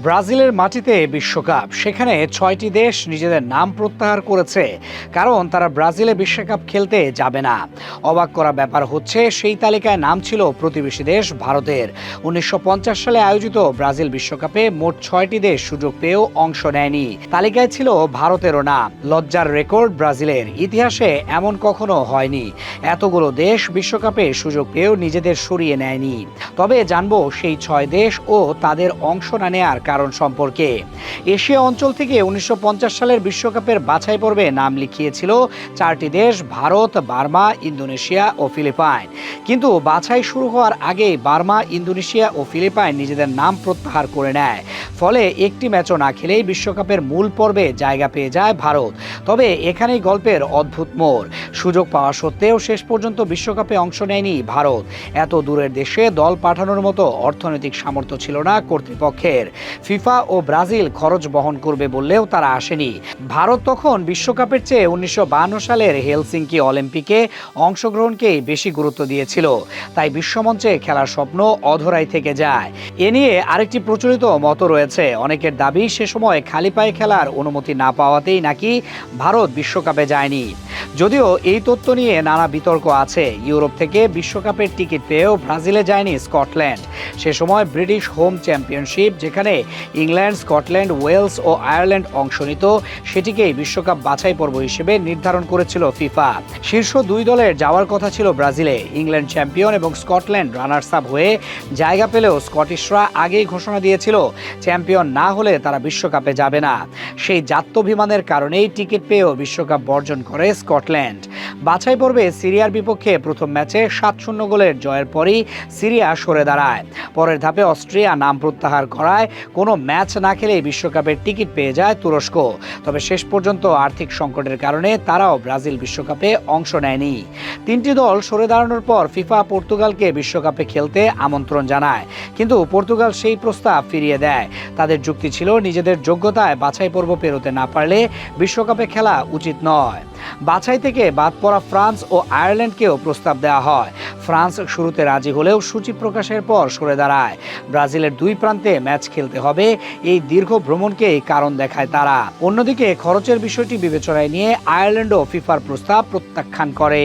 ব্রাজিলের মাটিতে বিশ্বকাপ, সেখানে ৬টি দেশ নিজেদের নাম প্রত্যাহার করেছে, কারণ তারা ব্রাজিলে বিশ্বকাপ খেলতে যাবে না। অবাক করা ব্যাপার হচ্ছে, সেই তালিকায় নাম ছিল প্রতিবেশী দেশ ভারতের। ১৯৫০ সালে আয়োজিত ব্রাজিল বিশ্বকাপে মোট ৬টি দেশ সুযোগ পেয়েও অংশ নেয়নি। তালিকায় ছিল ভারতেরও নাম। লজ্জার রেকর্ড ব্রাজিলের, ইতিহাসে এমন কখনো হয়নি। এতগুলো দেশ বিশ্বকাপে সুযোগ পেয়েও নিজেদের সরিয়ে নেয়নি। তবে জানবো সেই ৬ দেশ ও তাদের অংশ না নেয়ার কারণ সম্পর্কে। এশিয়া অঞ্চল থেকে ১৯৫০ সালের বিশ্বকাপের বাছাই পর্বে নাম লিখিয়েছিল ৪টি দেশ: ভারত, বার্মা, ইন্দোনেশিয়া ও ফিলিপাইন। কিন্তু বাছাই শুরু হওয়ার আগেই বার্মা, ইন্দোনেশিয়া ও ফিলিপাইন নিজেদের নাম প্রত্যাহার করে নেয়। ফলে একটি ম্যাচও না খেলেই বিশ্বকাপের মূল পর্বে জায়গা পেয়ে যায় ভারত। তবে এখানেই গল্পের অদ্ভুত মোড়। সুযোগ পাওয়া সত্ত্বেও শেষ পর্যন্ত বিশ্বকাপে অংশ নেয়নি ভারত। এত দূরের দেশে দল পাঠানোর মতো অর্থনৈতিক সামর্থ্য ছিল না কর্তৃপক্ষের। ফিফা ও ব্রাজিল খরচ বহন করবে বললেও তারা আসেনি। ভারত তখন বিশ্বকাপের চেয়ে ১৯৫২ সালের হেলসিঙ্কি অলিম্পিকে অংশগ্রহণকেই বেশি গুরুত্ব দিয়েছিল। তাই বিশ্বমঞ্চে খেলার স্বপ্ন অধরাই থেকে যায়। এ নিয়ে আরেকটি প্রচলিত মত রয়েছে। অনেকের দাবি, সে সময় খালি পায়ে খেলার অনুমতি না পাওয়াতেই নাকি ভারত বিশ্বকাপে যায়নি। যদিও এই তথ্য নিয়ে নানা বিতর্ক আছে। ইউরোপ থেকে বিশ্বকাপের টিকিট পেয়েও ব্রাজিলে যায়নি স্কটল্যান্ড। সে সময় ব্রিটিশ হোম চ্যাম্পিয়নশিপ, যেখানে ইংল্যান্ড, স্কটল্যান্ড, ওয়েলস ও আয়ারল্যান্ড অংশ নিত, সেটিকেই বিশ্বকাপ বাছাই পর্ব হিসেবে নির্ধারণ করেছিল ফিফা। শীর্ষ দুই দলের যাওয়ার কথা ছিল ব্রাজিলে। ইংল্যান্ড চ্যাম্পিয়ন এবং স্কটল্যান্ড রানার্স আপ হয়ে জায়গা পেলেও স্কটিশরা আগেই ঘোষণা দিয়েছিল, চ্যাম্পিয়ন না হলে তারা বিশ্বকাপে যাবে না। সেই জাত্যভিমানের কারণেই টিকিট পেয়েও বিশ্বকাপ বর্জন করে স্কটল্যান্ড। বাছাই পর্বে সিরিয়ার বিপক্ষে প্রথম ম্যাচে ৭-০ গোলের জয়ের পরই সিরিয়া সরে দাঁড়ায়। পরের ধাপে অস্ট্রিয়া নাম প্রত্যাহার করায় কোনো ম্যাচ না খেলেই বিশ্বকাপের টিকিট পেয়ে যায় তুরস্ক। তবে শেষ পর্যন্ত আর্থিক সংকটের কারণে তারাও ব্রাজিল বিশ্বকাপে অংশ নেয়নি। ৩টি দল সরে দাঁড়ানোর পর ফিফা পর্তুগালকে বিশ্বকাপে খেলতে আমন্ত্রণ জানায়, কিন্তু পর্তুগাল সেই প্রস্তাব ফিরিয়ে দেয়। তাদের যুক্তি ছিল, নিজেদের যোগ্যতায় বাছাই পর্ব পেরোতে না পারলে বিশ্বকাপে খেলা উচিত নয়। বাছাই থেকে বাদ পড়া ফ্রান্স ও আয়ারল্যান্ডকেও প্রস্তাব দেওয়া হয়। ফ্রান্স শুরুতে রাজি হলেও সূচি প্রকাশের পর সরে দাঁড়ায়। ব্রাজিলের দুই প্রান্তে ম্যাচ খেলতে হবে, এই দীর্ঘ ভ্রমণকেই কারণ দেখায় তারা। অন্যদিকে খরচের বিষয়টি বিবেচনায় নিয়ে আয়ারল্যান্ডও ফিফার প্রস্তাব প্রত্যাখ্যান করে।